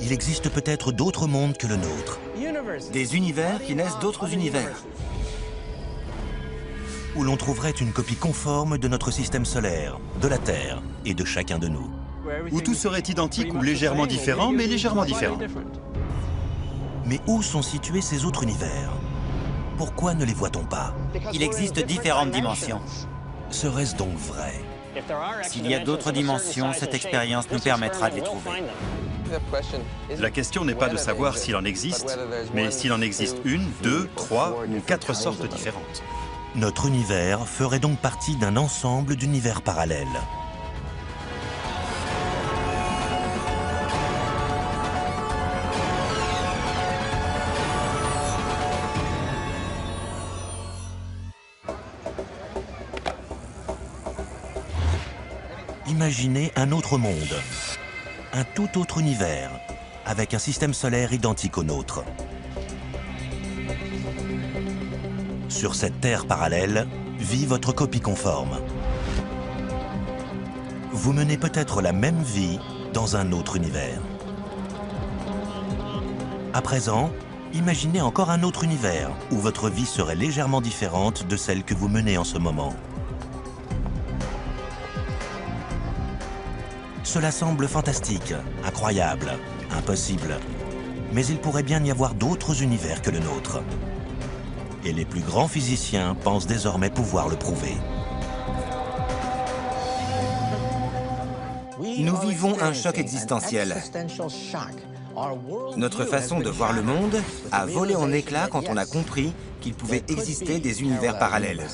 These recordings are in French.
il existe peut-être d'autres mondes que le nôtre, Des univers qui naissent d'autres univers. où l'on trouverait une copie conforme de notre système solaire, de la Terre et de chacun de nous. Où tout serait identique ou légèrement différent, mais légèrement différent. Mais où sont situés ces autres univers? Pourquoi ne les voit-on pas? Il existe différentes dimensions. Serait-ce donc vrai? S'il y a d'autres dimensions, cette expérience nous permettra de les trouver. La question n'est pas de savoir s'il en existe, mais s'il en existe une, deux, trois ou quatre sortes différentes. Notre univers ferait donc partie d'un ensemble d'univers parallèles. Imaginez un autre monde, un tout autre univers, avec un système solaire identique au nôtre. Sur cette Terre parallèle vit votre copie conforme. Vous menez peut-être la même vie dans un autre univers. À présent, imaginez encore un autre univers où votre vie serait légèrement différente de celle que vous menez en ce moment. Cela semble fantastique, incroyable, impossible. Mais il pourrait bien y avoir d'autres univers que le nôtre. Et les plus grands physiciens pensent désormais pouvoir le prouver. Nous vivons un choc existentiel. Notre façon de voir le monde a volé en éclats quand on a compris qu'il pouvait exister des univers parallèles.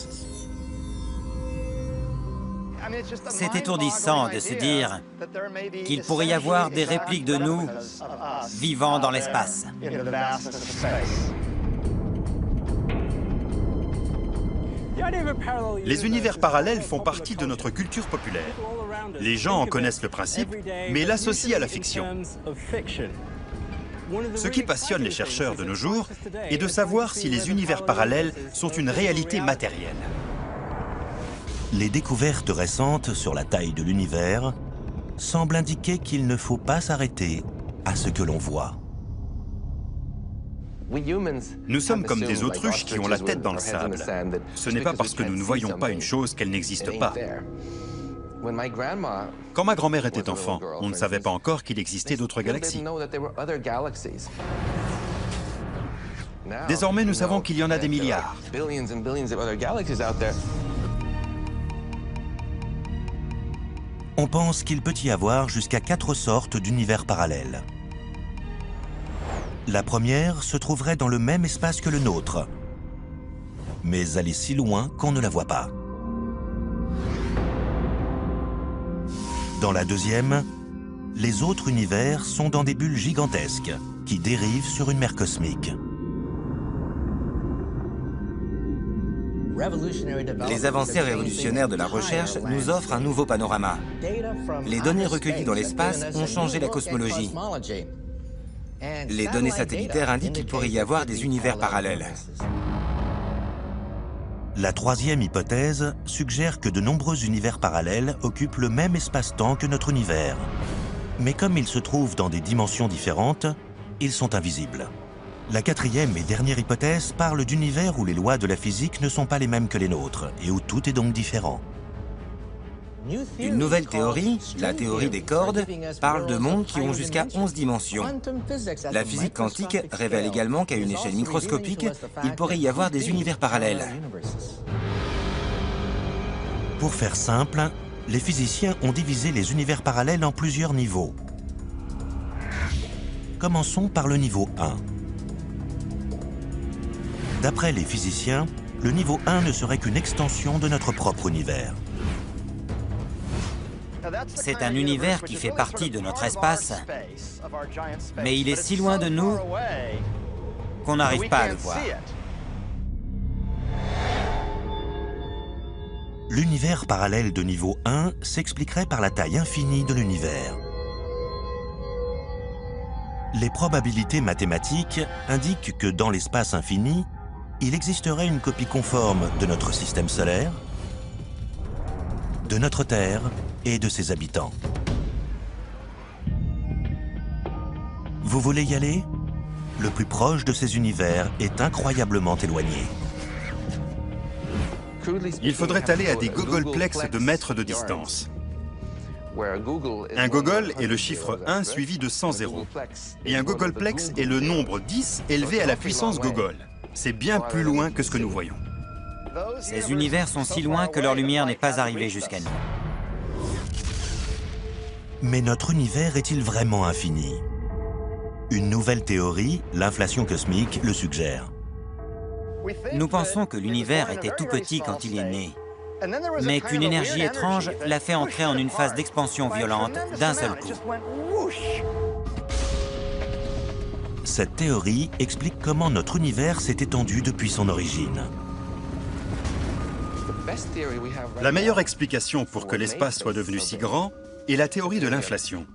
C'est étourdissant de se dire qu'il pourrait y avoir des répliques de nous vivant dans l'espace. Les univers parallèles font partie de notre culture populaire. Les gens en connaissent le principe, mais l'associent à la fiction. Ce qui passionne les chercheurs de nos jours est de savoir si les univers parallèles sont une réalité matérielle. Les découvertes récentes sur la taille de l'univers semblent indiquer qu'il ne faut pas s'arrêter à ce que l'on voit. Nous sommes comme des autruches qui ont la tête dans le sable. Ce n'est pas parce que nous ne voyons pas une chose qu'elle n'existe pas. Quand ma grand-mère était enfant, on ne savait pas encore qu'il existait d'autres galaxies. Désormais, nous savons qu'il y en a des milliards. On pense qu'il peut y avoir jusqu'à 4 sortes d'univers parallèles. La première se trouverait dans le même espace que le nôtre, mais elle est si loin qu'on ne la voit pas. Dans la deuxième, les autres univers sont dans des bulles gigantesques qui dérivent sur une mer cosmique. Les avancées révolutionnaires de la recherche nous offrent un nouveau panorama. Les données recueillies dans l'espace ont changé la cosmologie. Les données satellitaires indiquent qu'il pourrait y avoir des univers parallèles. La troisième hypothèse suggère que de nombreux univers parallèles occupent le même espace-temps que notre univers. Mais comme ils se trouvent dans des dimensions différentes, ils sont invisibles. La quatrième et dernière hypothèse parle d'univers où les lois de la physique ne sont pas les mêmes que les nôtres et où tout est donc différent. Une nouvelle théorie, la théorie des cordes, parle de mondes qui ont jusqu'à 11 dimensions. La physique quantique révèle également qu'à une échelle microscopique, il pourrait y avoir des univers parallèles. Pour faire simple, les physiciens ont divisé les univers parallèles en plusieurs niveaux. Commençons par le niveau 1. D'après les physiciens, le niveau 1 ne serait qu'une extension de notre propre univers. C'est un univers qui fait partie de notre espace, mais il est si loin de nous qu'on n'arrive pas à le voir. L'univers parallèle de niveau 1 s'expliquerait par la taille infinie de l'univers. Les probabilités mathématiques indiquent que dans l'espace infini, il existerait une copie conforme de notre système solaire, de notre Terre et de ses habitants. Vous voulez y aller? Le plus proche de ces univers est incroyablement éloigné. Il faudrait aller à des googolplex de mètres de distance. Un gogol est le chiffre 1 suivi de 100 zéros. Et un gogolplex est le nombre 10 élevé à la puissance gogol. C'est bien plus loin que ce que nous voyons. Ces univers sont si loin que leur lumière n'est pas arrivée jusqu'à nous. Mais notre univers est-il vraiment infini? Une nouvelle théorie, l'inflation cosmique, le suggère. Nous pensons que l'univers était tout petit quand il est né, mais qu'une énergie étrange l'a fait entrer en une phase d'expansion violente d'un seul coup. Cette théorie explique comment notre univers s'est étendu depuis son origine. La meilleure explication pour que l'espace soit devenu si grand est la théorie de l'inflation.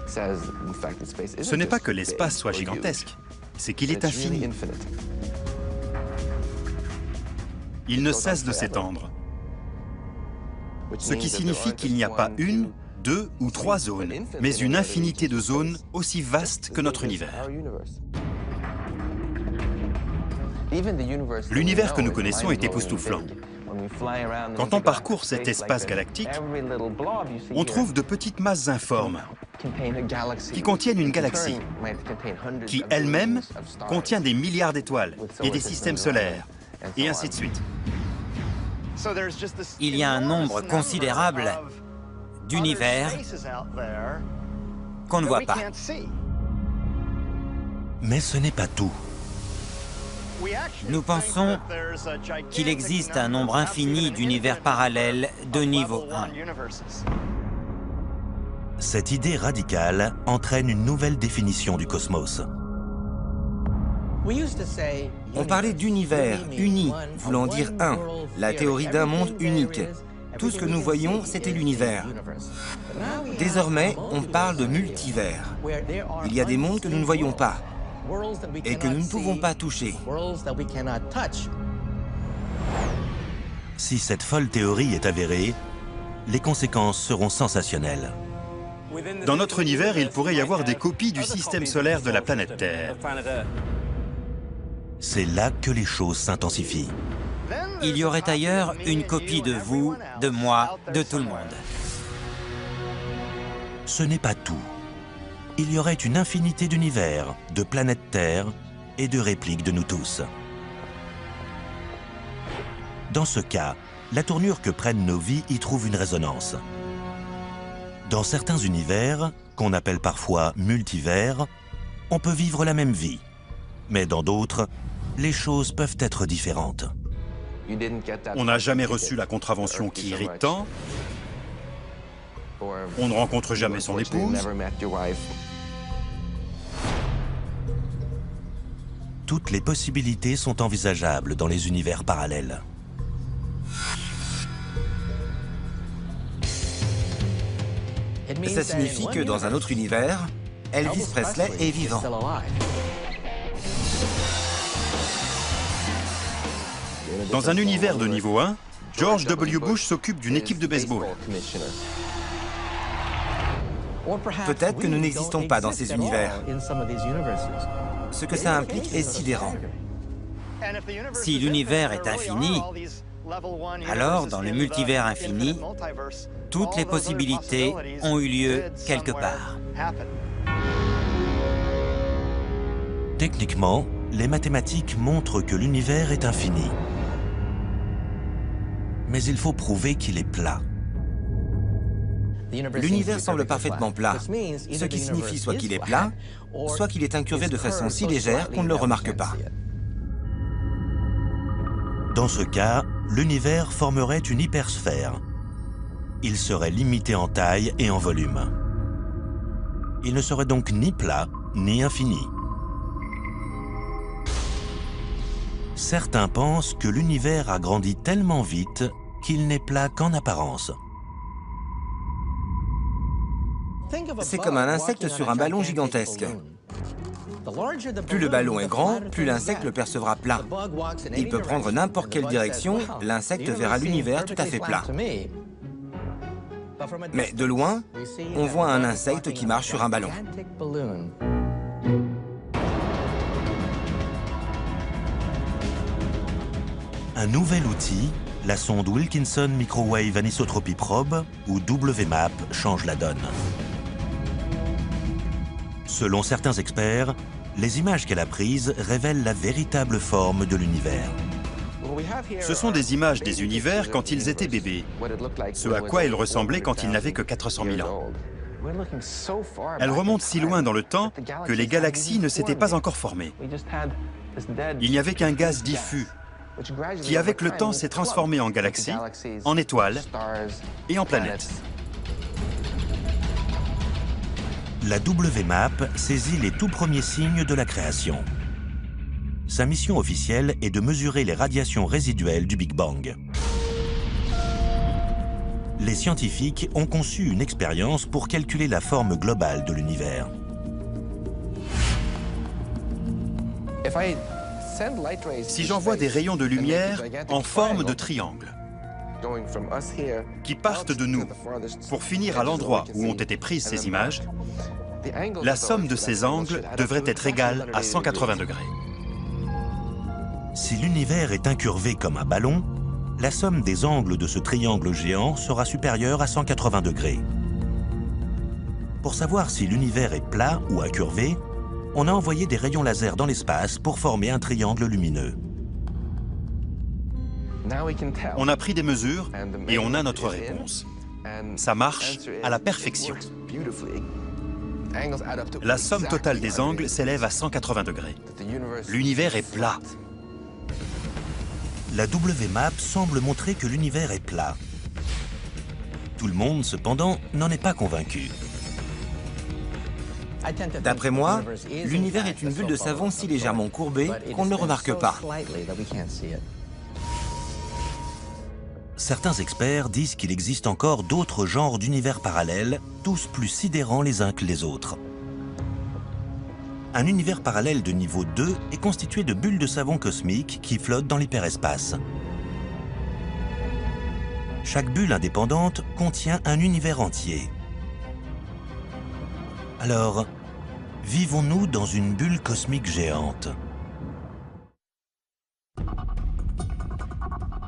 Ce n'est pas que l'espace soit gigantesque, c'est qu'il est infini. Il ne cesse de s'étendre. Ce qui signifie qu'il n'y a pas une, deux ou trois zones, mais une infinité de zones aussi vastes que notre univers. L'univers que nous connaissons est époustouflant. Quand on parcourt cet espace galactique, on trouve de petites masses informes qui contiennent une galaxie, qui elle-même contient des milliards d'étoiles et des systèmes solaires, et ainsi de suite. Il y a un nombre considérable d'univers qu'on ne voit pas. Mais ce n'est pas tout. Nous pensons qu'il existe un nombre infini d'univers parallèles de niveau 1. Cette idée radicale entraîne une nouvelle définition du cosmos. On parlait d'univers, uni, voulant dire un, la théorie d'un monde unique. Tout ce que nous voyons, c'était l'univers. Désormais, on parle de multivers. Il y a des mondes que nous ne voyons pas et que nous ne pouvons pas toucher. Si cette folle théorie est avérée, les conséquences seront sensationnelles. Dans notre univers, il pourrait y avoir des copies du système solaire de la planète Terre. C'est là que les choses s'intensifient. Il y aurait ailleurs une copie de vous, de moi, de tout le monde. Ce n'est pas tout. Il y aurait une infinité d'univers, de planètes Terre et de répliques de nous tous. Dans ce cas, la tournure que prennent nos vies y trouve une résonance. Dans certains univers, qu'on appelle parfois multivers, on peut vivre la même vie. Mais dans d'autres, les choses peuvent être différentes. On n'a jamais reçu la contravention qui irrite tant. On ne rencontre jamais son épouse. Toutes les possibilités sont envisageables dans les univers parallèles. Ça signifie que dans un autre univers, Elvis Presley est vivant. Dans un univers de niveau 1, George W. Bush s'occupe d'une équipe de baseball. Peut-être que nous n'existons pas dans ces univers. Ce que ça implique est sidérant. Si l'univers est infini, alors dans le multivers infini, toutes les possibilités ont eu lieu quelque part. Techniquement, les mathématiques montrent que l'univers est infini. Mais il faut prouver qu'il est plat. L'univers semble parfaitement plat, ce qui signifie soit qu'il est plat, soit qu'il est incurvé de façon si légère qu'on ne le remarque pas. Dans ce cas, l'univers formerait une hypersphère. Il serait limité en taille et en volume. Il ne serait donc ni plat, ni infini. Certains pensent que l'univers a grandi tellement vite qu'il n'est plat qu'en apparence. C'est comme un insecte sur un ballon gigantesque. Plus le ballon est grand, plus l'insecte le percevra plat. Il peut prendre n'importe quelle direction, l'insecte verra l'univers tout à fait plat. Mais de loin, on voit un insecte qui marche sur un ballon. Un nouvel outil, la sonde Wilkinson Microwave Anisotropy Probe, ou WMAP, change la donne. Selon certains experts, les images qu'elle a prises révèlent la véritable forme de l'univers. Ce sont des images des univers quand ils étaient bébés, ce à quoi ils ressemblaient quand ils n'avaient que 400 000 ans. Elles remontent si loin dans le temps que les galaxies ne s'étaient pas encore formées. Il n'y avait qu'un gaz diffus qui, avec le temps, s'est transformé en galaxies, en étoiles et en planètes. La WMAP saisit les tout premiers signes de la création. Sa mission officielle est de mesurer les radiations résiduelles du Big Bang. Les scientifiques ont conçu une expérience pour calculer la forme globale de l'univers. Si j'envoie des rayons de lumière en forme de triangle, qui partent de nous pour finir à l'endroit où ont été prises ces images, la somme de ces angles devrait être égale à 180 degrés. Si l'univers est incurvé comme un ballon, la somme des angles de ce triangle géant sera supérieure à 180 degrés. Pour savoir si l'univers est plat ou incurvé, on a envoyé des rayons laser dans l'espace pour former un triangle lumineux. On a pris des mesures et on a notre réponse. Ça marche à la perfection. La somme totale des angles s'élève à 180 degrés. L'univers est plat. La WMAP semble montrer que l'univers est plat. Tout le monde, cependant, n'en est pas convaincu. D'après moi, l'univers est une bulle de savon si légèrement courbée qu'on ne le remarque pas. Certains experts disent qu'il existe encore d'autres genres d'univers parallèles, tous plus sidérants les uns que les autres. Un univers parallèle de niveau 2 est constitué de bulles de savon cosmiques qui flottent dans l'hyperespace. Chaque bulle indépendante contient un univers entier. Alors, vivons-nous dans une bulle cosmique géante?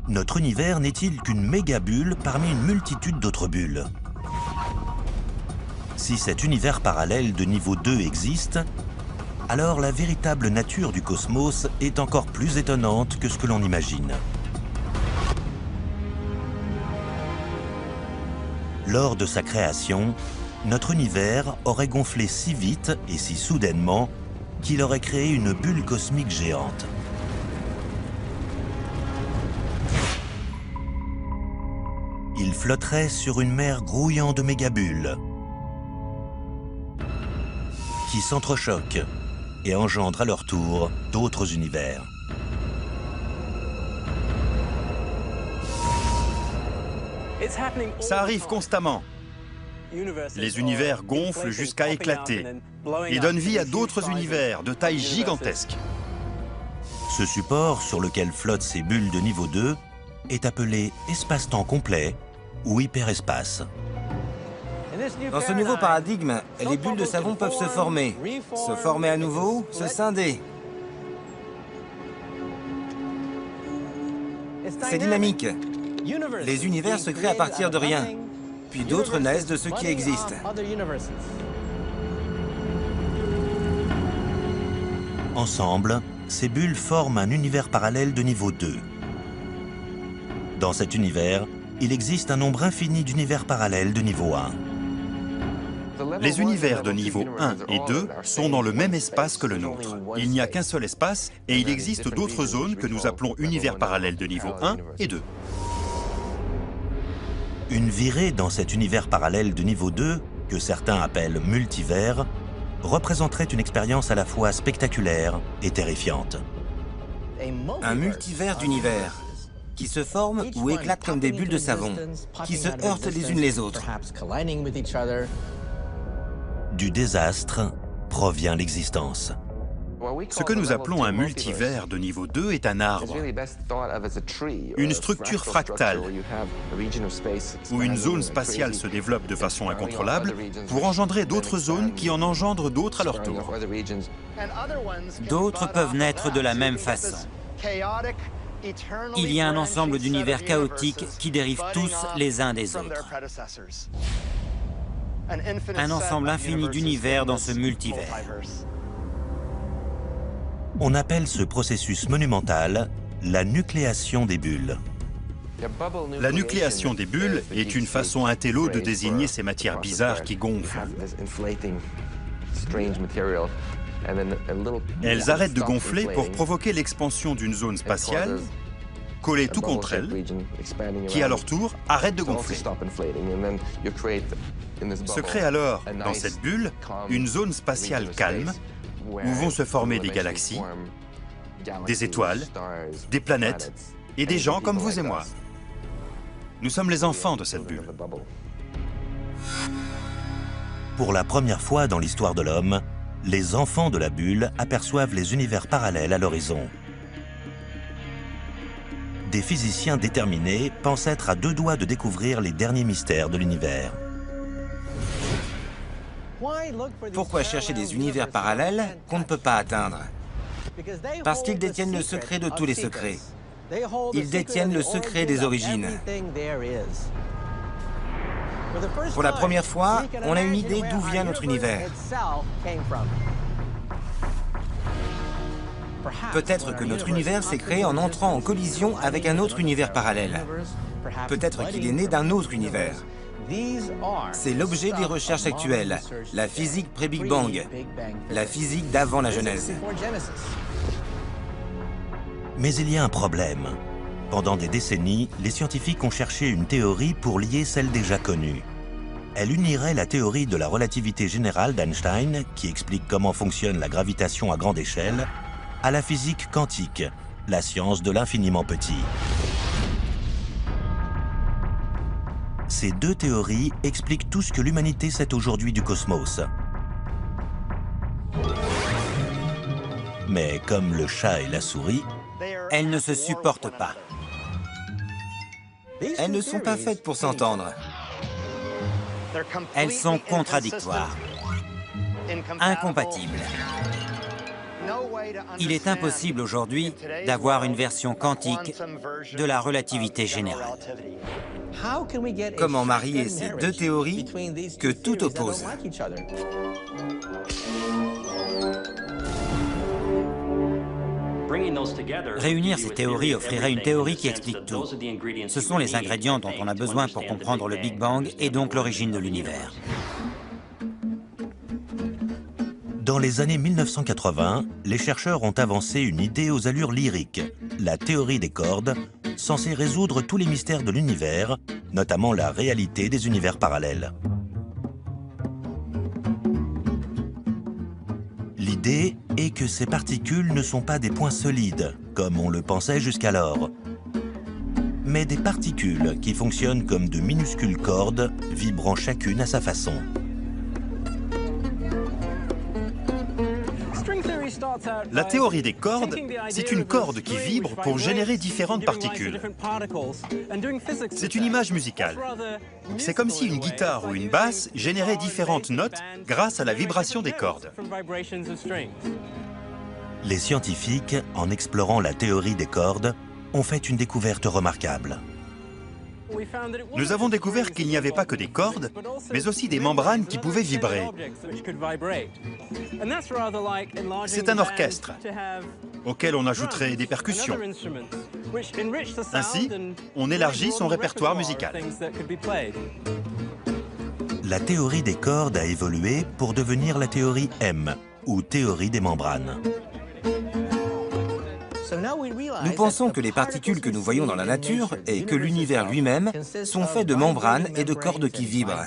Notre univers n'est-il qu'une méga-bulle parmi une multitude d'autres bulles? Si cet univers parallèle de niveau 2 existe, alors la véritable nature du cosmos est encore plus étonnante que ce que l'on imagine. Lors de sa création, notre univers aurait gonflé si vite et si soudainement qu'il aurait créé une bulle cosmique géante. Il flotterait sur une mer grouillant de mégabulles qui s'entrechoquent et engendrent à leur tour d'autres univers. Ça arrive constamment. Les univers gonflent jusqu'à éclater et donnent vie à d'autres univers de taille gigantesque. Ce support sur lequel flottent ces bulles de niveau 2 est appelé espace-temps complet ou hyperespace. Dans ce nouveau paradigme, les bulles de savon peuvent se former à nouveau, se scinder. C'est dynamique. Les univers se créent à partir de rien, puis d'autres naissent de ce qui existe. Ensemble, ces bulles forment un univers parallèle de niveau 2. Dans cet univers, il existe un nombre infini d'univers parallèles de niveau 1. Les univers de niveau 1 et 2 sont dans le même espace que le nôtre. Il n'y a qu'un seul espace et il existe d'autres zones que nous appelons univers parallèles de niveau 1 et 2. Une virée dans cet univers parallèle de niveau 2, que certains appellent multivers, représenterait une expérience à la fois spectaculaire et terrifiante. Un multivers d'univers qui se forment ou éclatent comme des bulles de savon, qui se heurtent les unes les autres. Du désastre provient l'existence. Ce que nous appelons un multivers de niveau 2 est un arbre, une structure fractale, où une zone spatiale se développe de façon incontrôlable pour engendrer d'autres zones qui en engendrent d'autres à leur tour. D'autres peuvent naître de la même façon. Il y a un ensemble d'univers chaotiques qui dérivent tous les uns des autres. Un ensemble infini d'univers dans ce multivers. On appelle ce processus monumental la nucléation des bulles. La nucléation des bulles est une façon intello de désigner ces matières bizarres qui gonflent. Elles arrêtent de gonfler pour provoquer l'expansion d'une zone spatiale, collée tout contre elle, qui à leur tour arrête de gonfler. Se crée alors, dans cette bulle, une zone spatiale calme, où vont se former des galaxies, des étoiles, des planètes et des gens comme vous et moi. Nous sommes les enfants de cette bulle. Pour la première fois dans l'histoire de l'homme, les enfants de la bulle aperçoivent les univers parallèles à l'horizon. Des physiciens déterminés pensent être à 2 doigts de découvrir les derniers mystères de l'univers. Pourquoi chercher des univers parallèles qu'on ne peut pas atteindre? Parce qu'ils détiennent le secret de tous les secrets. Ils détiennent le secret des origines. Pour la première fois, on a une idée d'où vient notre univers. Peut-être que notre univers s'est créé en entrant en collision avec un autre univers parallèle. Peut-être qu'il est né d'un autre univers. C'est l'objet des recherches actuelles, la physique pré-Big Bang, la physique d'avant la Genèse. Mais il y a un problème. Pendant des décennies, les scientifiques ont cherché une théorie pour lier celle déjà connue. Elle unirait la théorie de la relativité générale d'Einstein, qui explique comment fonctionne la gravitation à grande échelle, à la physique quantique, la science de l'infiniment petit. Ces 2 théories expliquent tout ce que l'humanité sait aujourd'hui du cosmos. Mais comme le chat et la souris, Elles ne se supportent pas. Elles ne sont pas faites pour s'entendre. Elles sont contradictoires, incompatibles. Il est impossible aujourd'hui d'avoir une version quantique de la relativité générale. Comment marier ces 2 théories que tout oppose? Réunir ces théories offrirait une théorie qui explique tout. Ce sont les ingrédients dont on a besoin pour comprendre le Big Bang et donc l'origine de l'univers. dans les années 1980, les chercheurs ont avancé une idée aux allures lyriques, la théorie des cordes, censée résoudre tous les mystères de l'univers, notamment la réalité des univers parallèles. L'idée est que ces particules ne sont pas des points solides, comme on le pensait jusqu'alors, mais des particules qui fonctionnent comme de minuscules cordes, vibrant chacune à sa façon. La théorie des cordes, c'est une corde qui vibre pour générer différentes particules. C'est une image musicale. C'est comme si une guitare ou une basse générait différentes notes grâce à la vibration des cordes. Les scientifiques, en explorant la théorie des cordes, ont fait une découverte remarquable. Nous avons découvert qu'il n'y avait pas que des cordes, mais aussi des membranes qui pouvaient vibrer. C'est un orchestre auquel on ajouterait des percussions. Ainsi, on élargit son répertoire musical. La théorie des cordes a évolué pour devenir la théorie M, ou théorie des membranes. Nous pensons que les particules que nous voyons dans la nature et que l'univers lui-même sont faits de membranes et de cordes qui vibrent.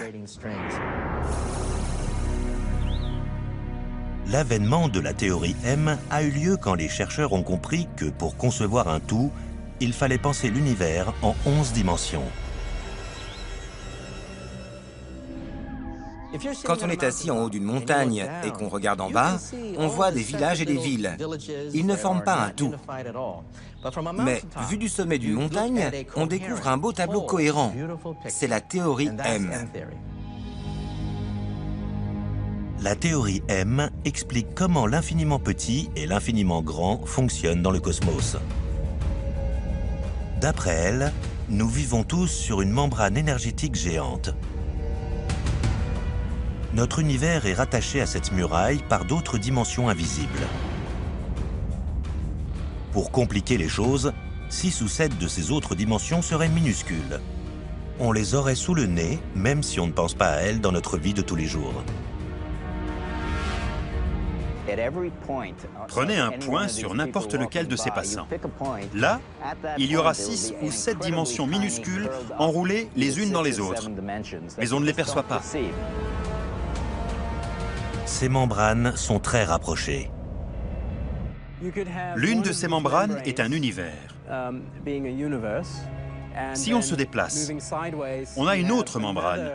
L'avènement de la théorie M a eu lieu quand les chercheurs ont compris que pour concevoir un tout, il fallait penser l'univers en 11 dimensions. Quand on est assis en haut d'une montagne et qu'on regarde en bas, on voit des villages et des villes. Ils ne forment pas un tout. Mais vu du sommet d'une montagne, on découvre un beau tableau cohérent. C'est la théorie M. La théorie M explique comment l'infiniment petit et l'infiniment grand fonctionnent dans le cosmos. D'après elle, nous vivons tous sur une membrane énergétique géante. Notre univers est rattaché à cette muraille par d'autres dimensions invisibles. Pour compliquer les choses, 6 ou 7 de ces autres dimensions seraient minuscules. On les aurait sous le nez, même si on ne pense pas à elles dans notre vie de tous les jours. Prenez un point sur n'importe lequel de ces passants. Là, il y aura 6 ou 7 dimensions minuscules enroulées les unes dans les autres, mais on ne les perçoit pas. Ces membranes sont très rapprochées. L'une de ces membranes est un univers. Si on se déplace, on a une autre membrane,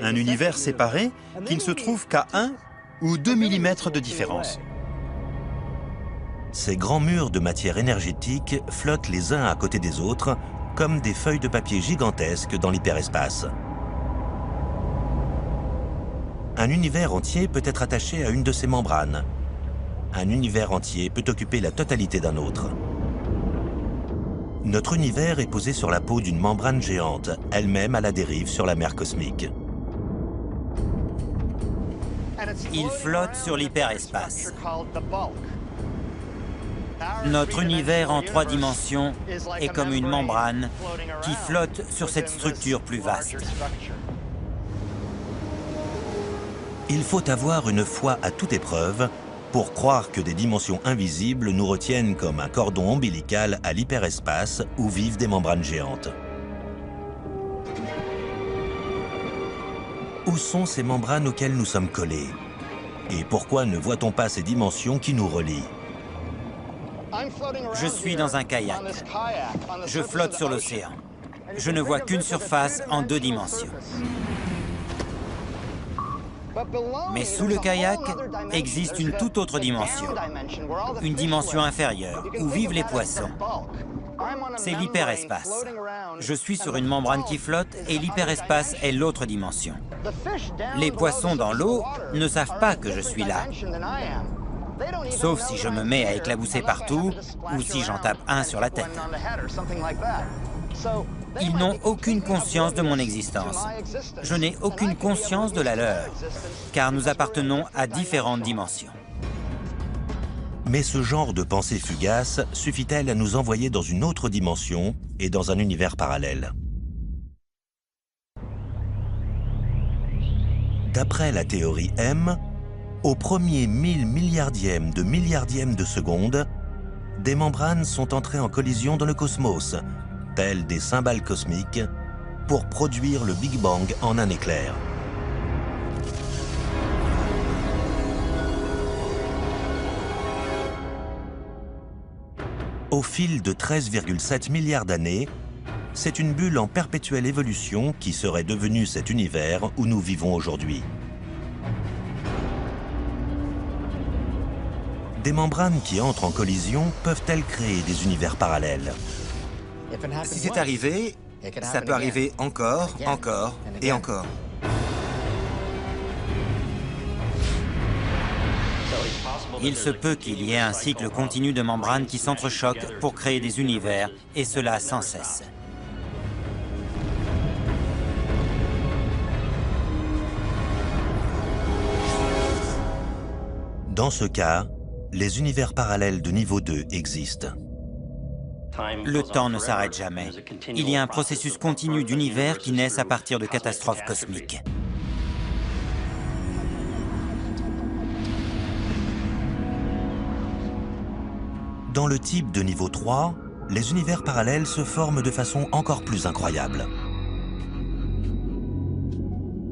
un univers séparé qui ne se trouve qu'à 1 ou 2 mm de différence. Ces grands murs de matière énergétique flottent les uns à côté des autres, comme des feuilles de papier gigantesques dans l'hyperespace. Un univers entier peut être attaché à une de ces membranes. Un univers entier peut occuper la totalité d'un autre. Notre univers est posé sur la peau d'une membrane géante, elle-même à la dérive sur la mer cosmique. Il flotte sur l'hyperespace. Notre univers en 3 dimensions est comme une membrane qui flotte sur cette structure plus vaste. Il faut avoir une foi à toute épreuve pour croire que des dimensions invisibles nous retiennent comme un cordon ombilical à l'hyperespace où vivent des membranes géantes. Où sont ces membranes auxquelles nous sommes collés? Et pourquoi ne voit-on pas ces dimensions qui nous relient? Je suis dans un kayak. Je flotte sur l'océan. Je ne vois qu'une surface en 2 dimensions. Mais sous le kayak existe une toute autre dimension. Une dimension inférieure, où vivent les poissons. C'est l'hyperespace. Je suis sur une membrane qui flotte et l'hyperespace est l'autre dimension. Les poissons dans l'eau ne savent pas que je suis là. Sauf si je me mets à éclabousser partout ou si j'en tape un sur la tête. Ils n'ont aucune conscience de mon existence. Je n'ai aucune conscience de la leur, car nous appartenons à différentes dimensions. Mais ce genre de pensée fugace suffit-elle à nous envoyer dans une autre dimension et dans un univers parallèle? D'après la théorie M, au premier 1000 milliardième de seconde, des membranes sont entrées en collision dans le cosmos, telles des cymbales cosmiques, pour produire le Big Bang en un éclair. Au fil de 13,7 milliards d'années, c'est une bulle en perpétuelle évolution qui serait devenue cet univers où nous vivons aujourd'hui. Des membranes qui entrent en collision peuvent-elles créer des univers parallèles? Si c'est arrivé, ça peut arriver encore, encore et encore. Il se peut qu'il y ait un cycle continu de membranes qui s'entrechoquent pour créer des univers, et cela sans cesse. Dans ce cas, les univers parallèles de niveau 2 existent. Le temps ne s'arrête jamais. Il y a un processus continu d'univers qui naissent à partir de catastrophes cosmiques. Dans le type de niveau 3, les univers parallèles se forment de façon encore plus incroyable.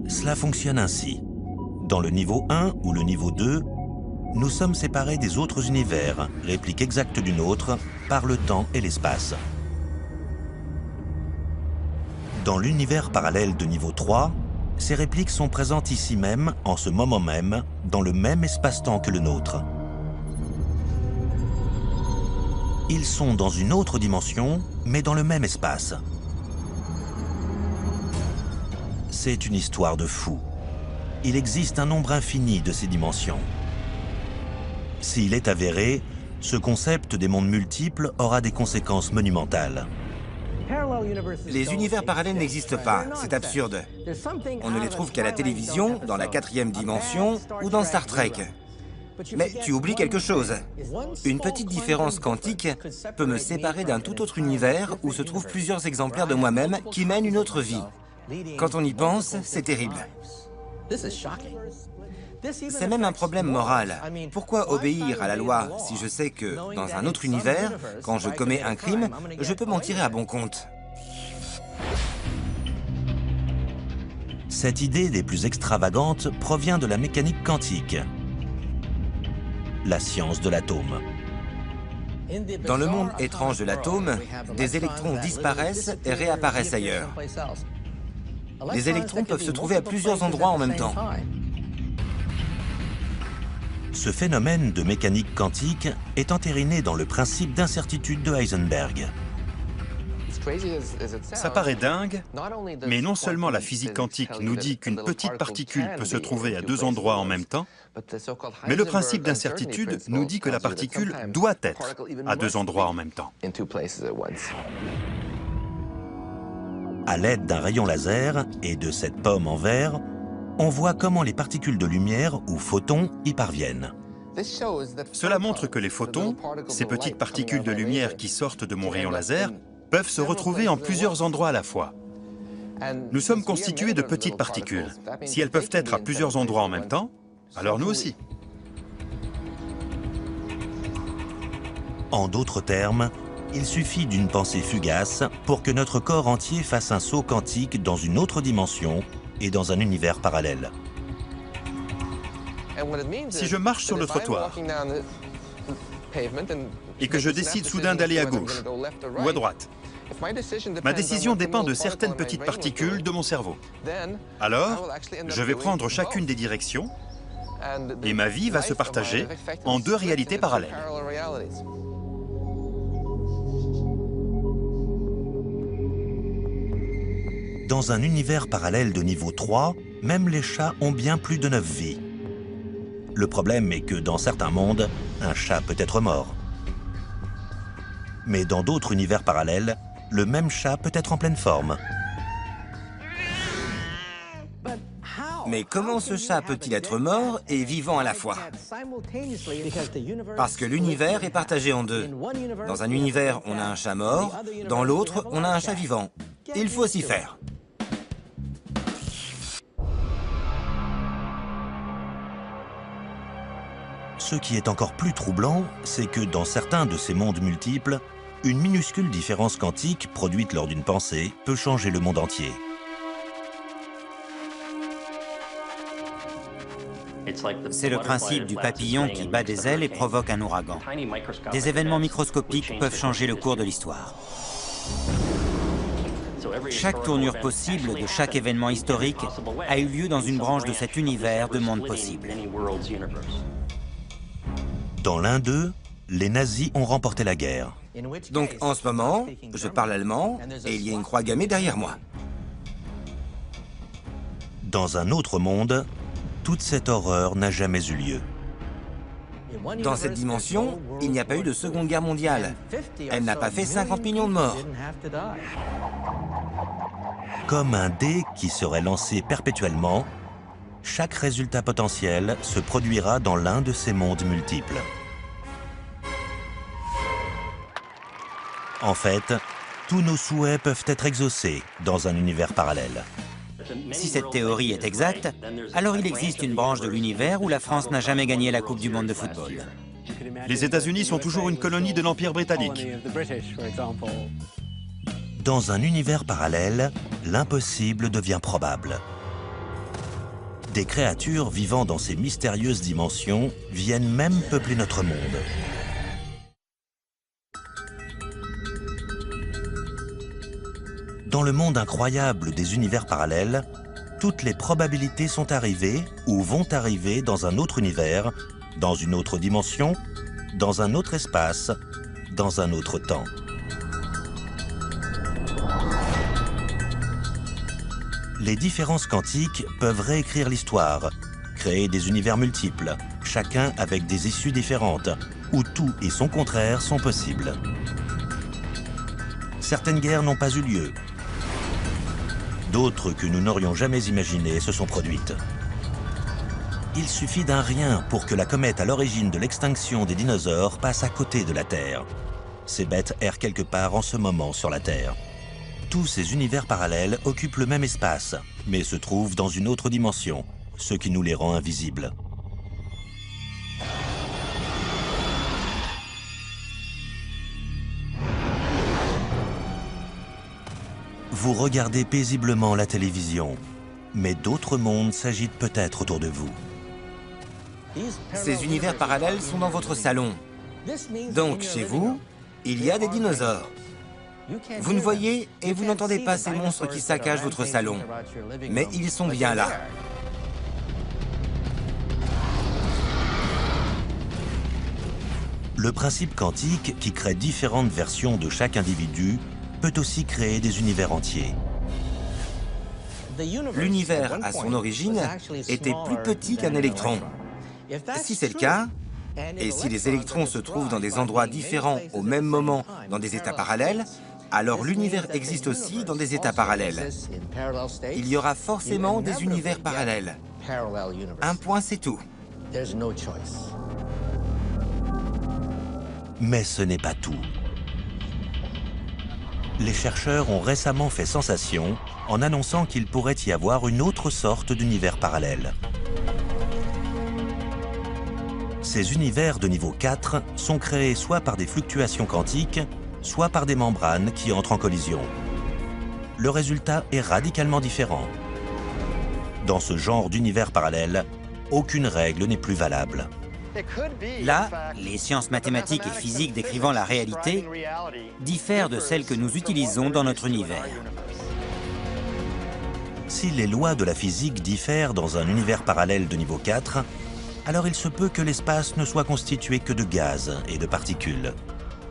Cela fonctionne ainsi. Dans le niveau 1 ou le niveau 2, nous sommes séparés des autres univers, réplique exacte du nôtre, par le temps et l'espace. Dans l'univers parallèle de niveau 3, Ces répliques sont présentes ici même, en ce moment même, dans le même espace-temps que le nôtre. Ils sont dans une autre dimension, mais dans le même espace. C'est une histoire de fou. Il existe un nombre infini de ces dimensions. S'il est avéré, ce concept des mondes multiples aura des conséquences monumentales. Les univers parallèles n'existent pas, c'est absurde. On ne les trouve qu'à la télévision, dans la 4e dimension ou dans Star Trek. Mais tu oublies quelque chose. Une petite différence quantique peut me séparer d'un tout autre univers où se trouvent plusieurs exemplaires de moi-même qui mènent une autre vie. Quand on y pense, c'est terrible. C'est même un problème moral. Pourquoi obéir à la loi si je sais que, dans un autre univers, quand je commets un crime, je peux m'en tirer à bon compte? Cette idée des plus extravagantes provient de la mécanique quantique, la science de l'atome. Dans le monde étrange de l'atome, des électrons disparaissent et réapparaissent ailleurs. Les électrons peuvent se trouver à plusieurs endroits en même temps. Ce phénomène de mécanique quantique est entériné dans le principe d'incertitude de Heisenberg. Ça paraît dingue, mais non seulement la physique quantique nous dit qu'une petite particule peut se trouver à deux endroits en même temps, mais le principe d'incertitude nous dit que la particule doit être à deux endroits en même temps. À l'aide d'un rayon laser et de cette pomme en verre, on voit comment les particules de lumière ou photons y parviennent. Cela montre que les photons, ces petites particules de lumière qui sortent de mon rayon laser, peuvent se retrouver en plusieurs endroits à la fois. Nous sommes constitués de petites particules. Si elles peuvent être à plusieurs endroits en même temps, alors nous aussi. En d'autres termes, il suffit d'une pensée fugace pour que notre corps entier fasse un saut quantique dans une autre dimension et dans un univers parallèle. Si je marche sur le trottoir et que je décide soudain d'aller à gauche ou à droite, ma décision dépend de certaines petites particules de mon cerveau. Alors, je vais prendre chacune des directions et ma vie va se partager en deux réalités parallèles. Dans un univers parallèle de niveau 3, même les chats ont bien plus de 9 vies. Le problème est que dans certains mondes, un chat peut être mort. Mais dans d'autres univers parallèles, le même chat peut être en pleine forme. Mais comment ce chat peut-il être mort et vivant à la fois? Parce que l'univers est partagé en deux. Dans un univers, on a un chat mort, dans l'autre, on a un chat vivant. Il faut s'y faire. Ce qui est encore plus troublant, c'est que dans certains de ces mondes multiples, une minuscule différence quantique produite lors d'une pensée peut changer le monde entier. C'est le principe du papillon qui bat des ailes et provoque un ouragan. Des événements microscopiques peuvent changer le cours de l'histoire. Chaque tournure possible de chaque événement historique a eu lieu dans une branche de cet univers de mondes possibles. Dans l'un d'eux, les nazis ont remporté la guerre. Donc en ce moment, je parle allemand et il y a une croix gammée derrière moi. Dans un autre monde, toute cette horreur n'a jamais eu lieu. Dans cette dimension, il n'y a pas eu de Seconde Guerre mondiale. Elle n'a pas fait 50 millions de morts. Comme un dé qui serait lancé perpétuellement, chaque résultat potentiel se produira dans l'un de ces mondes multiples. En fait, tous nos souhaits peuvent être exaucés dans un univers parallèle. Si cette théorie est exacte, alors il existe une branche de l'univers où la France n'a jamais gagné la Coupe du Monde de football. Les États-Unis sont toujours une colonie de l'Empire britannique. Dans un univers parallèle, l'impossible devient probable. Des créatures vivant dans ces mystérieuses dimensions viennent même peupler notre monde. Dans le monde incroyable des univers parallèles, toutes les probabilités sont arrivées ou vont arriver dans un autre univers, dans une autre dimension, dans un autre espace, dans un autre temps. Les différences quantiques peuvent réécrire l'histoire, créer des univers multiples, chacun avec des issues différentes, où tout et son contraire sont possibles. Certaines guerres n'ont pas eu lieu. D'autres que nous n'aurions jamais imaginées se sont produites. Il suffit d'un rien pour que la comète à l'origine de l'extinction des dinosaures passe à côté de la Terre. Ces bêtes errent quelque part en ce moment sur la Terre. Tous ces univers parallèles occupent le même espace, mais se trouvent dans une autre dimension, ce qui nous les rend invisibles. Vous regardez paisiblement la télévision, mais d'autres mondes s'agitent peut-être autour de vous. Ces univers parallèles sont dans votre salon. Donc, chez vous, il y a des dinosaures. Vous ne voyez et vous n'entendez pas ces monstres qui saccagent votre salon. Mais ils sont bien là. Le principe quantique, qui crée différentes versions de chaque individu, peut aussi créer des univers entiers. L'univers, à son origine, était plus petit qu'un électron. Si c'est le cas, et si les électrons se trouvent dans des endroits différents au même moment dans des états parallèles, alors l'univers existe aussi dans des états parallèles. Il y aura forcément des univers parallèles. Un point, c'est tout. Mais ce n'est pas tout. Les chercheurs ont récemment fait sensation en annonçant qu'il pourrait y avoir une autre sorte d'univers parallèle. Ces univers de niveau 4 sont créés soit par des fluctuations quantiques, soit par des membranes qui entrent en collision. Le résultat est radicalement différent. Dans ce genre d'univers parallèle, aucune règle n'est plus valable. Là, les sciences mathématiques et physiques décrivant la réalité diffèrent de celles que nous utilisons dans notre univers. Si les lois de la physique diffèrent dans un univers parallèle de niveau 4, alors il se peut que l'espace ne soit constitué que de gaz et de particules.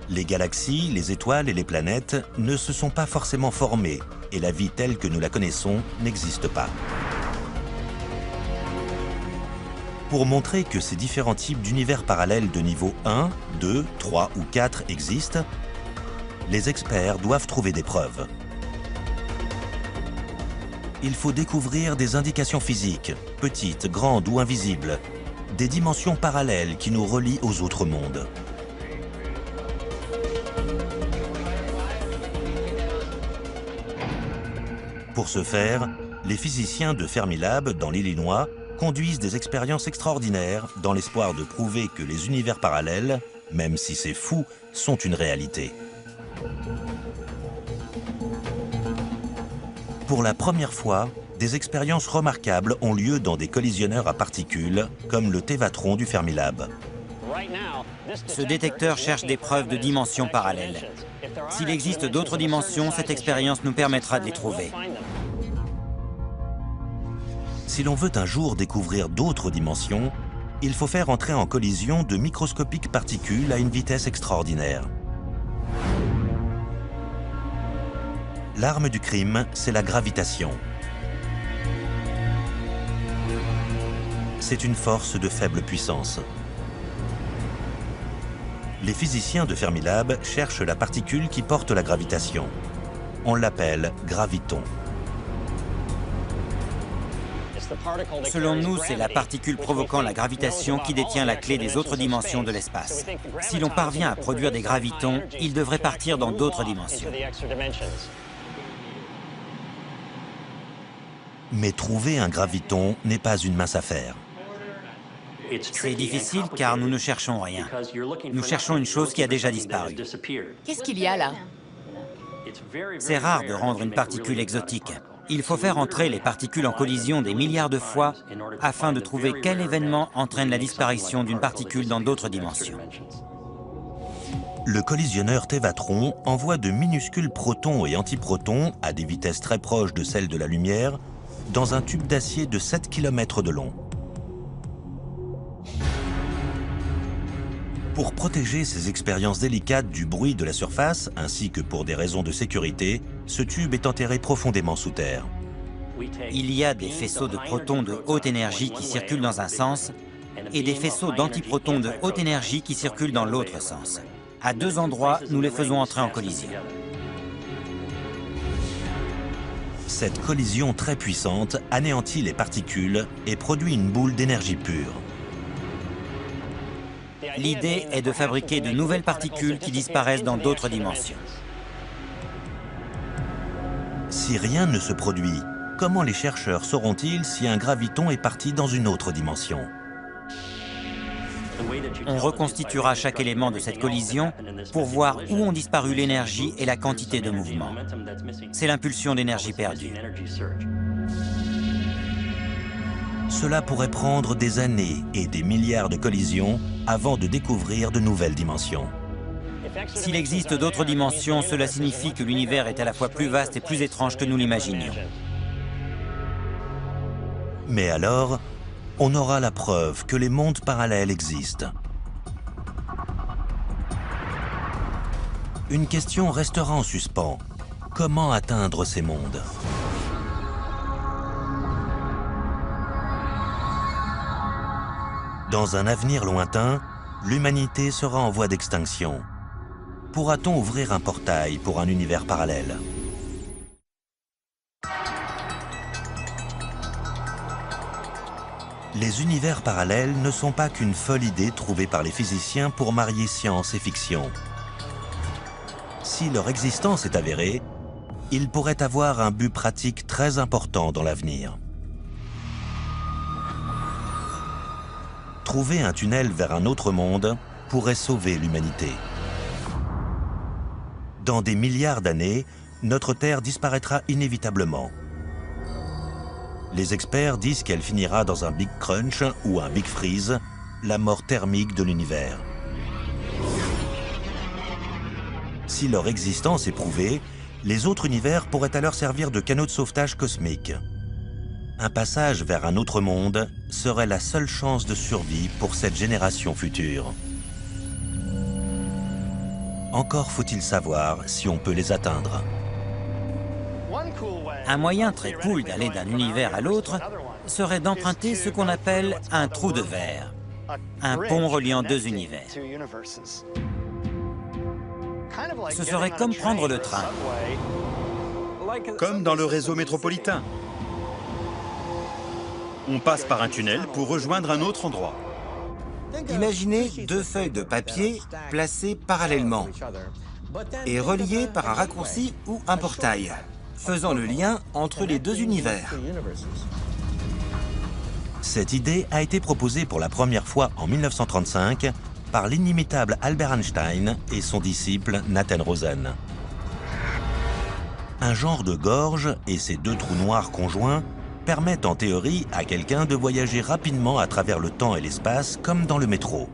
Les galaxies, les étoiles et les planètes ne se sont pas forcément formées et la vie telle que nous la connaissons n'existe pas. Pour montrer que ces différents types d'univers parallèles de niveau 1, 2, 3 ou 4 existent, les experts doivent trouver des preuves. Il faut découvrir des indications physiques, petites, grandes ou invisibles, des dimensions parallèles qui nous relient aux autres mondes. Pour ce faire, les physiciens de Fermilab, dans l'Illinois, conduisent des expériences extraordinaires dans l'espoir de prouver que les univers parallèles, même si c'est fou, sont une réalité. Pour la première fois, des expériences remarquables ont lieu dans des collisionneurs à particules, comme le Tevatron du Fermilab. Ce détecteur cherche des preuves de dimensions parallèles. S'il existe d'autres dimensions, cette expérience nous permettra de les trouver. Si l'on veut un jour découvrir d'autres dimensions, il faut faire entrer en collision de microscopiques particules à une vitesse extraordinaire. L'arme du crime, c'est la gravitation. C'est une force de faible puissance. Les physiciens de Fermilab cherchent la particule qui porte la gravitation. On l'appelle graviton. Selon nous, c'est la particule provoquant la gravitation qui détient la clé des autres dimensions de l'espace. Si l'on parvient à produire des gravitons, ils devraient partir dans d'autres dimensions. Mais trouver un graviton n'est pas une mince affaire. C'est difficile car nous ne cherchons rien. Nous cherchons une chose qui a déjà disparu. Qu'est-ce qu'il y a là? C'est rare de rendre une particule exotique. Il faut faire entrer les particules en collision des milliards de fois afin de trouver quel événement entraîne la disparition d'une particule dans d'autres dimensions. Le collisionneur Tevatron envoie de minuscules protons et antiprotons à des vitesses très proches de celles de la lumière dans un tube d'acier de 7 km de long. Pour protéger ces expériences délicates du bruit de la surface, ainsi que pour des raisons de sécurité, ce tube est enterré profondément sous terre. Il y a des faisceaux de protons de haute énergie qui circulent dans un sens et des faisceaux d'antiprotons de haute énergie qui circulent dans l'autre sens. À deux endroits, nous les faisons entrer en collision. Cette collision très puissante anéantit les particules et produit une boule d'énergie pure. L'idée est de fabriquer de nouvelles particules qui disparaissent dans d'autres dimensions. Si rien ne se produit, comment les chercheurs sauront-ils si un graviton est parti dans une autre dimension? On reconstituera chaque élément de cette collision pour voir où ont disparu l'énergie et la quantité de mouvement. C'est l'impulsion d'énergie perdue. Cela pourrait prendre des années et des milliards de collisions avant de découvrir de nouvelles dimensions. S'il existe d'autres dimensions, cela signifie que l'univers est à la fois plus vaste et plus étrange que nous l'imaginions. Mais alors, on aura la preuve que les mondes parallèles existent. Une question restera en suspens. Comment atteindre ces mondes? Dans un avenir lointain, l'humanité sera en voie d'extinction. Pourra-t-on ouvrir un portail pour un univers parallèle? Les univers parallèles ne sont pas qu'une folle idée trouvée par les physiciens pour marier science et fiction. Si leur existence est avérée, ils pourraient avoir un but pratique très important dans l'avenir. Trouver un tunnel vers un autre monde pourrait sauver l'humanité. Dans des milliards d'années, notre Terre disparaîtra inévitablement. Les experts disent qu'elle finira dans un Big Crunch ou un Big Freeze, la mort thermique de l'univers. Si leur existence est prouvée, les autres univers pourraient alors servir de canaux de sauvetage cosmique. Un passage vers un autre monde serait la seule chance de survie pour cette génération future. Encore faut-il savoir si on peut les atteindre. Un moyen très cool d'aller d'un univers à l'autre serait d'emprunter ce qu'on appelle un trou de verre, un pont reliant deux univers. Ce serait comme prendre le train. Comme dans le réseau métropolitain. On passe par un tunnel pour rejoindre un autre endroit. Imaginez deux feuilles de papier placées parallèlement et reliées par un raccourci ou un portail, faisant le lien entre les deux univers. Cette idée a été proposée pour la première fois en 1935 par l'inimitable Albert Einstein et son disciple Nathan Rosen. Un genre de gorge et ses deux trous noirs conjoints permettent en théorie à quelqu'un de voyager rapidement à travers le temps et l'espace comme dans le métro.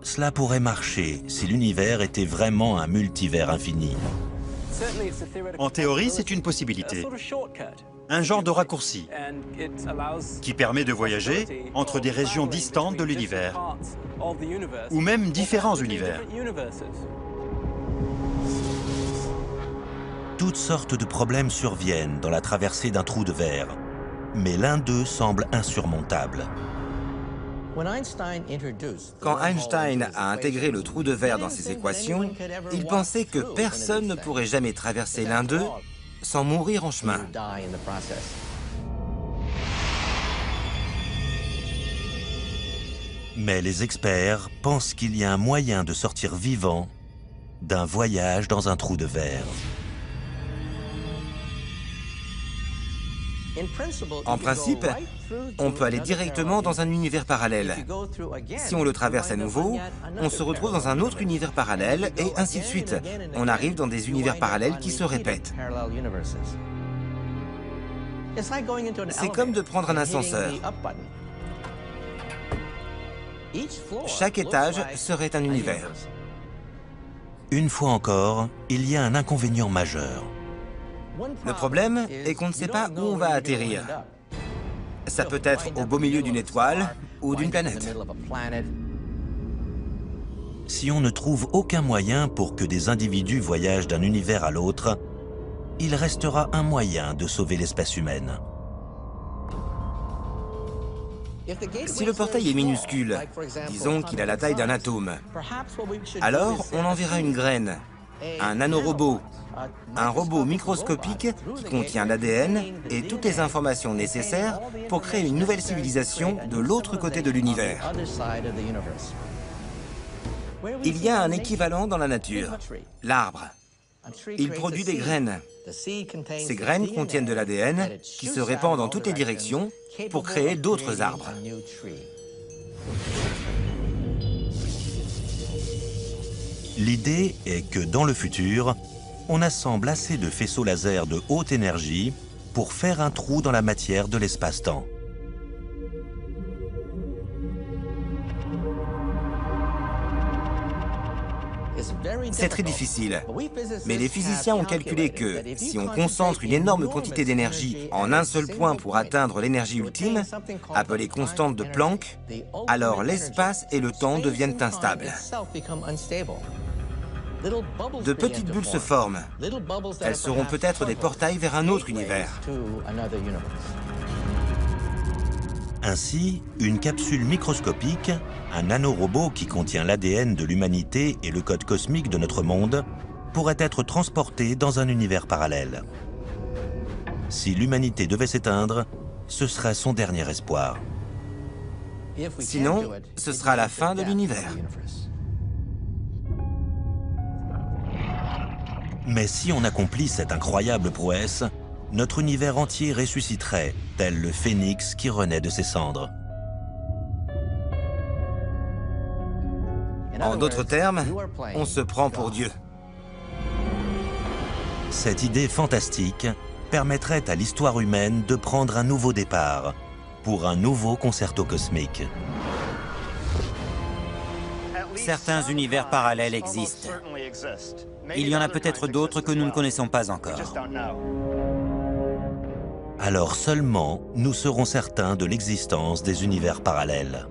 Cela pourrait marcher si l'univers était vraiment un multivers infini. En théorie, c'est une possibilité. Un genre de raccourci qui permet de voyager entre des régions distantes de l'univers ou même différents univers. Toutes sortes de problèmes surviennent dans la traversée d'un trou de verre, mais l'un d'eux semble insurmontable. Quand Einstein a intégré le trou de verre dans ses équations, il pensait que personne ne pourrait jamais traverser l'un d'eux sans mourir en chemin. Mais les experts pensent qu'il y a un moyen de sortir vivant d'un voyage dans un trou de verre. En principe, on peut aller directement dans un univers parallèle. Si on le traverse à nouveau, on se retrouve dans un autre univers parallèle et ainsi de suite. On arrive dans des univers parallèles qui se répètent. C'est comme de prendre un ascenseur. Chaque étage serait un univers. Une fois encore, il y a un inconvénient majeur. Le problème est qu'on ne sait pas où on va atterrir. Ça peut être au beau milieu d'une étoile ou d'une planète. Si on ne trouve aucun moyen pour que des individus voyagent d'un univers à l'autre, il restera un moyen de sauver l'espèce humaine. Si le portail est minuscule, disons qu'il a la taille d'un atome, alors on enverra une graine, un nanorobot, un robot microscopique qui contient l'ADN et toutes les informations nécessaires pour créer une nouvelle civilisation de l'autre côté de l'univers. Il y a un équivalent dans la nature, l'arbre. Il produit des graines. Ces graines contiennent de l'ADN qui se répand dans toutes les directions pour créer d'autres arbres. L'idée est que dans le futur, on assemble assez de faisceaux laser de haute énergie pour faire un trou dans la matière de l'espace-temps. C'est très difficile, mais les physiciens ont calculé que si on concentre une énorme quantité d'énergie en un seul point pour atteindre l'énergie ultime, appelée constante de Planck, alors l'espace et le temps deviennent instables. De petites bulles se forment. Elles seront peut-être des portails vers un autre univers. Ainsi, une capsule microscopique, un nanorobot qui contient l'ADN de l'humanité et le code cosmique de notre monde, pourrait être transporté dans un univers parallèle. Si l'humanité devait s'éteindre, ce serait son dernier espoir. Sinon, ce sera la fin de l'univers. Mais si on accomplit cette incroyable prouesse, notre univers entier ressusciterait, tel le phénix qui renaît de ses cendres. En d'autres termes, on se prend pour Dieu. Cette idée fantastique permettrait à l'histoire humaine de prendre un nouveau départ pour un nouveau concerto cosmique. Certains univers parallèles existent. Il y en a peut-être d'autres que nous ne connaissons pas encore. Alors seulement, nous serons certains de l'existence des univers parallèles.